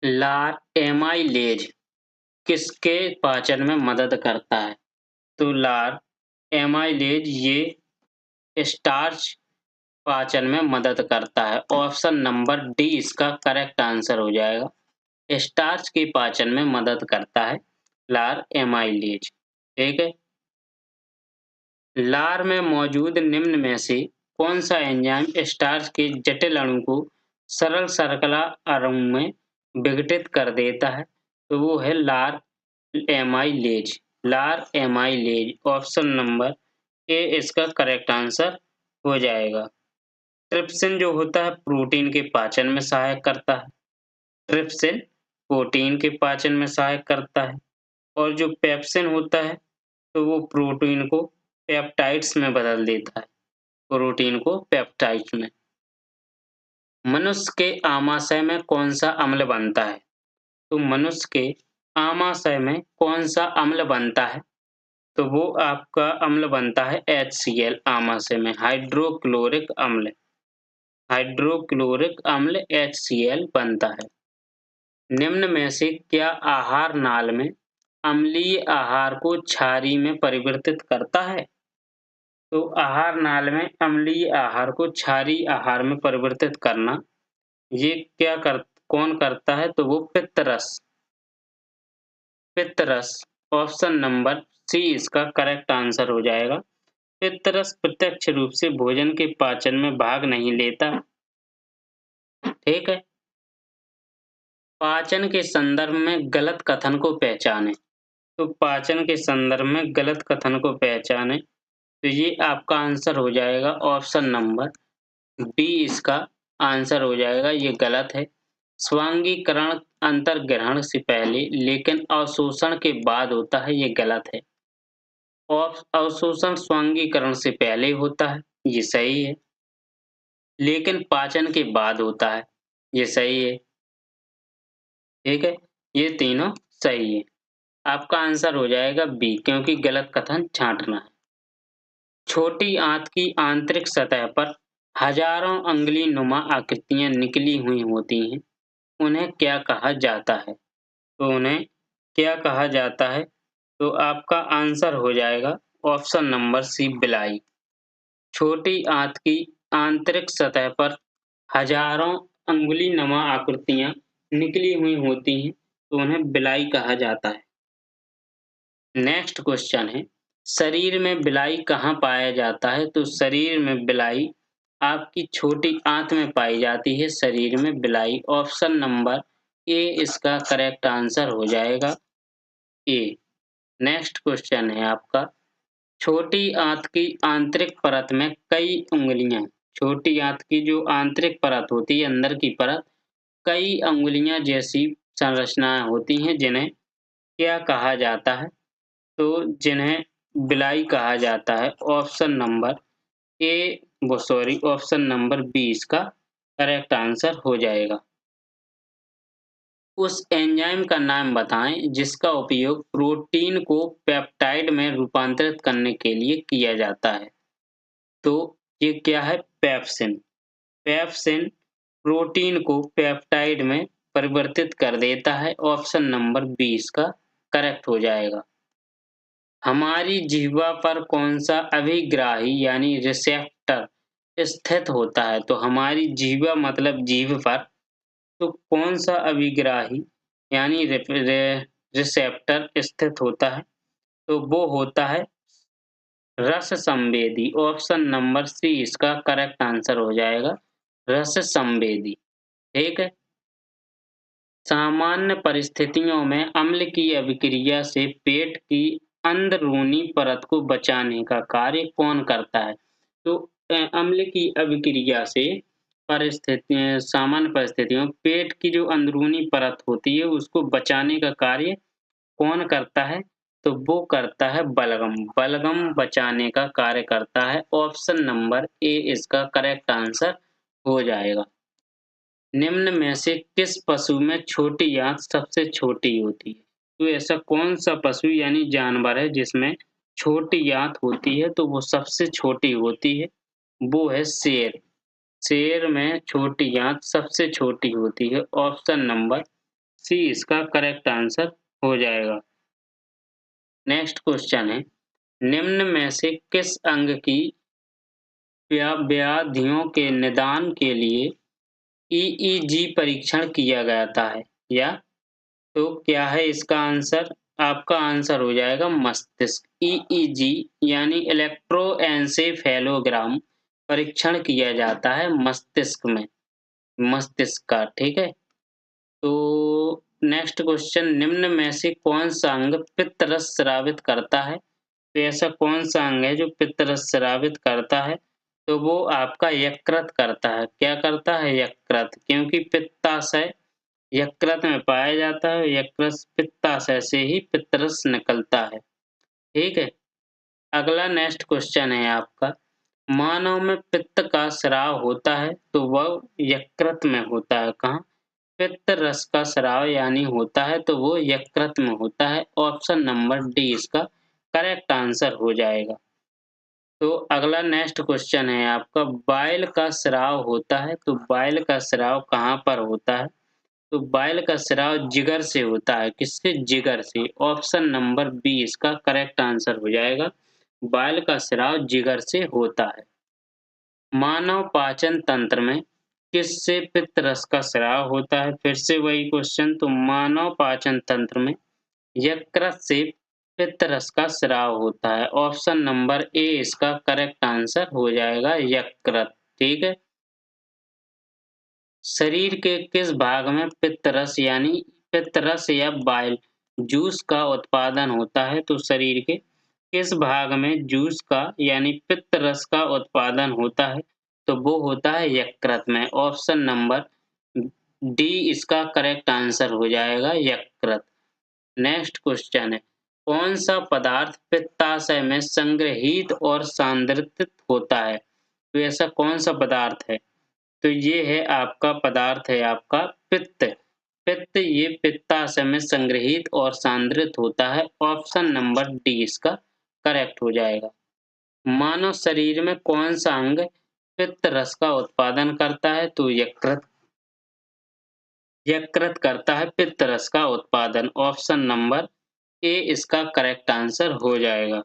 लार एमाइलेज किसके पाचन में मदद करता है? तो लार एमाइलेज ये स्टार्च पाचन में मदद करता है। ऑप्शन नंबर डी इसका करेक्ट आंसर हो जाएगा। स्टार्च के पाचन में मदद करता है लार एमाइलेज। ठीक है। लार में मौजूद निम्न में से कौन सा एंजाइम स्टार्च के जटिल अणु को सरल शर्करा अणु में विघटित कर देता है? तो वो है लार एमाइलेज। लार एमाइलेज ऑप्शन नंबर ए इसका करेक्ट आंसर हो जाएगा। ट्रिप्सिन जो होता है प्रोटीन के पाचन में सहायक करता है। ट्रिप्सिन प्रोटीन के पाचन में सहायक करता है और जो पेप्सिन होता है तो वो प्रोटीन को पेप्टाइड्स में बदल देता है। प्रोटीन को पेप्टाइड्स में। मनुष्य के आमाशय में कौन सा अम्ल बनता है? तो मनुष्य के आमाशय में कौन सा अम्ल बनता है? तो वो आपका अम्ल बनता है HCl आमाशय में, हाइड्रोक्लोरिक अम्ल। हाइड्रोक्लोरिक अम्ल HCl बनता है। निम्न में से क्या आहार नाल में अम्लीय आहार को क्षारीय में परिवर्तित करता है? तो आहार नाल में अम्लीय आहार को क्षारीय आहार में परिवर्तित करना ये कौन करता है? तो वो पित्तरस। पित्तरस ऑप्शन नंबर सी इसका करेक्ट आंसर हो जाएगा। पित्तरस प्रत्यक्ष रूप से भोजन के पाचन में भाग नहीं लेता। ठीक है। पाचन के संदर्भ में गलत कथन को पहचानें। तो पाचन के संदर्भ में गलत कथन को पहचानें तो ये आपका आंसर हो जाएगा ऑप्शन नंबर बी इसका आंसर हो जाएगा। ये गलत है। स्वांगीकरण अंतर्ग्रहण से पहले लेकिन अवशोषण के बाद होता है, ये गलत है। अवशोषण स्वांगीकरण से पहले होता है, ये सही है। लेकिन पाचन के बाद होता है, ये सही है। ठीक है। ये तीनों सही है। आपका आंसर हो जाएगा बी क्योंकि गलत कथन छांटना है। छोटी आंत की आंतरिक सतह पर हजारों अंगुली नुमा आकृतियां निकली हुई होती हैं। उन्हें क्या कहा जाता है? तो उन्हें क्या कहा जाता है? तो आपका आंसर हो जाएगा ऑप्शन नंबर सी बिलाई। छोटी आंत की आंतरिक सतह पर हजारों अंगुली नुमा आकृतियां निकली हुई होती हैं तो उन्हें बिलाई कहा जाता है। नेक्स्ट क्वेश्चन है शरीर में बिलाई कहाँ पाया जाता है? तो शरीर में बिलाई आपकी छोटी आंत में पाई जाती है। शरीर में बिलाई ऑप्शन नंबर ए इसका करेक्ट आंसर हो जाएगा ए। नेक्स्ट क्वेश्चन है आपका छोटी आंत की आंतरिक परत में कई उंगलियां। छोटी आंत की जो आंतरिक परत होती है अंदर की परत कई अंगुलियां जैसी संरचनाएं होती हैं जिन्हें क्या कहा जाता है? तो जिन्हें बिलाई कहा जाता है। Option number option number B इसका करेक्ट आंसर हो जाएगा। उस एंजाइम का नाम बताएं जिसका उपयोग प्रोटीन को पेप्टाइड में रूपांतरित करने के लिए किया जाता है। तो ये क्या है? पेप्सिन। पेप्सिन प्रोटीन को पेप्टाइड में परिवर्तित कर देता है। ऑप्शन नंबर बी इसका करेक्ट हो जाएगा। हमारी जिह्वा पर कौन सा अभिग्राही यानी रिसेप्टर स्थित होता है? तो हमारी जिह्वा मतलब जीभ पर तो कौन सा अभिग्राही यानी रिसेप्टर स्थित होता है? तो वो होता है रस संवेदी। ऑप्शन नंबर सी इसका करेक्ट आंसर हो जाएगा रस संवेदी। ठीक है। सामान्य परिस्थितियों में अम्ल की अभिक्रिया से पेट की अंदरूनी परत को बचाने का कार्य कौन करता है? तो अम्ल की अभिक्रिया से सामान्य परिस्थितियों में पेट की जो अंदरूनी परत होती है उसको बचाने का कार्य कौन करता है? तो वो करता है बलगम। बलगम बचाने का कार्य करता है। ऑप्शन नंबर ए इसका करेक्ट आंसर हो जाएगा। निम्न में से किस पशु में छोटी आंत सबसे छोटी होती है? तो ऐसा कौन सा पशु यानी जानवर है जिसमें छोटी आंत होती है तो वो सबसे छोटी होती है? वो है शेर। शेर में छोटी आंत सबसे छोटी होती है। ऑप्शन नंबर सी इसका करेक्ट आंसर हो जाएगा। नेक्स्ट क्वेश्चन है, निम्न में से किस अंग की व्याधियों के निदान के लिए ईईजी परीक्षण किया जाता है? या तो क्या है इसका आंसर? आपका आंसर हो जाएगा मस्तिष्क। ईईजी यानी इलेक्ट्रोएन्सेफेलोग्राम परीक्षण किया जाता है मस्तिष्क में, मस्तिष्क का, ठीक है? तो नेक्स्ट क्वेश्चन, निम्न में से कौन सा अंग पित्त रस स्रावित करता है? तो ऐसा कौन सा अंग है जो पित्त रस स्रावित करता है? तो वो आपका यकृत करता है। क्या करता है? यकृत, क्योंकि पित्ताशय यकृत में पाया जाता है। यकृत पित्ताशय से ही पित्त रस निकलता है, ठीक है? अगला नेक्स्ट क्वेश्चन है आपका, मानव में पित्त का स्राव होता है तो वह यकृत में होता है। कहाँ? पित्त रस का स्राव यानी होता है तो वो यकृत में होता है। ऑप्शन नंबर डी इसका करेक्ट आंसर हो जाएगा। तो अगला नेक्स्ट क्वेश्चन है आपका, बाइल का स्राव होता है तो बाइल का स्राव कहाँ पर होता है? तो बाइल का स्राव जिगर से होता है। किससे? जिगर से। ऑप्शन नंबर बी इसका करेक्ट आंसर हो जाएगा। बाइल का स्राव जिगर से होता है। मानव पाचन तंत्र में किससे पित्त रस का स्राव होता है? फिर से वही क्वेश्चन, तो मानव पाचन तंत्र में यकृत से पित्त रस का स्राव होता है। ऑप्शन नंबर ए इसका करेक्ट आंसर हो जाएगा, यकृत, ठीक है? शरीर के किस भाग में पित्त रस यानी पित्त रस या बाइल जूस का उत्पादन होता है? तो शरीर के किस भाग में जूस का यानी पित्त रस का उत्पादन होता है? तो वो होता है यकृत में। ऑप्शन नंबर डी इसका करेक्ट आंसर हो जाएगा, यकृत। नेक्स्ट क्वेश्चन है, कौन सा पदार्थ पित्ताशय में संग्रहित और सांद्रित होता है? तो ऐसा कौन सा पदार्थ है? तो ये है आपका पदार्थ है आपका पित्त। पित्त ये पित्ताशय में संग्रहित और सांद्रित होता है। ऑप्शन नंबर डी इसका करेक्ट हो जाएगा। मानव शरीर में कौन सा अंग पित्त रस का उत्पादन करता है? तो यकृत। यकृत करता है पित्त रस का उत्पादन। ऑप्शन नंबर ए इसका करेक्ट आंसर हो जाएगा।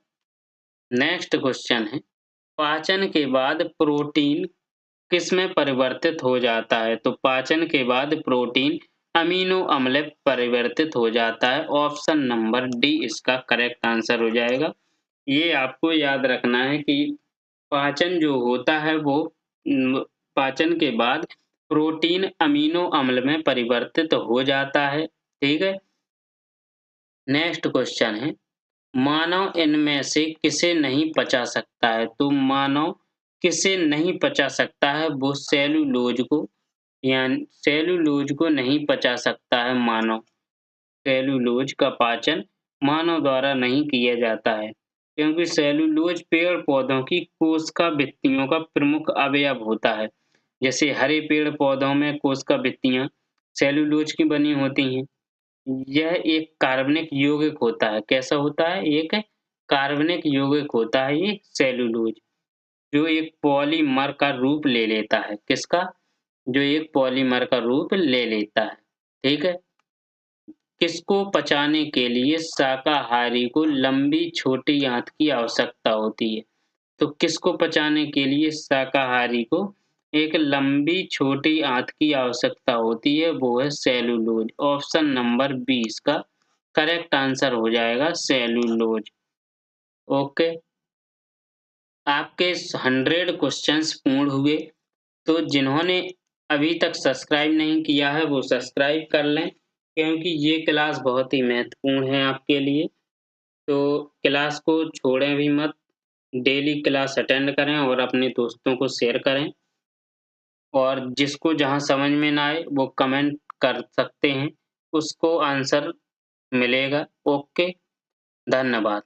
नेक्स्ट क्वेश्चन है, पाचन के बाद प्रोटीन किसमें परिवर्तित हो जाता है? तो पाचन के बाद प्रोटीन अमीनो अम्ल में परिवर्तित हो जाता है। ऑप्शन नंबर डी इसका करेक्ट आंसर हो जाएगा। ये आपको याद रखना है कि पाचन जो होता है वो पाचन के बाद प्रोटीन अमीनो अम्ल में परिवर्तित हो जाता है, ठीक है? नेक्स्ट क्वेश्चन है, मानव इनमें से किसे नहीं पचा सकता है? तो मानव किसे नहीं पचा सकता है? वो सेलुलोज को, यानी सेलुलोज को नहीं पचा सकता है मानव। सेलुलोज का पाचन मानव द्वारा नहीं किया जाता है, क्योंकि सेलुलोज पेड़-पौधों की कोशिका भित्तियों का प्रमुख अवयव होता है। जैसे हरे पेड़-पौधों में कोशिका भित्तियाँ सेलुलोज की बनी होती हैं। यह एक कार्बनिक यौगिक होता है। कैसा होता है? एक कार्बनिक यौगिक होता है ये सेलुलोज, जो एक पॉलीमर का रूप ले लेता है। किसका? जो एक पॉलीमर का रूप ले लेता है, ठीक है? किसको पचाने के लिए शाकाहारी को लंबी छोटी आंत की आवश्यकता होती है? तो किसको पचाने के लिए शाकाहारी को एक लंबी छोटी आंत की आवश्यकता होती है? वो है सेलुलोज। ऑप्शन नंबर बी इसका करेक्ट आंसर हो जाएगा, सेलुलोज। ओके, आपके 100 क्वेश्चंस पूर्ण हुए। तो जिन्होंने अभी तक सब्सक्राइब नहीं किया है वो सब्सक्राइब कर लें, क्योंकि ये क्लास बहुत ही महत्वपूर्ण है आपके लिए। तो क्लास को छोड़ें भी मत, डेली क्लास अटेंड करें और अपने दोस्तों को शेयर करें। और जिसको जहाँ समझ में ना आए वो कमेंट कर सकते हैं, उसको आंसर मिलेगा। ओके, धन्यवाद।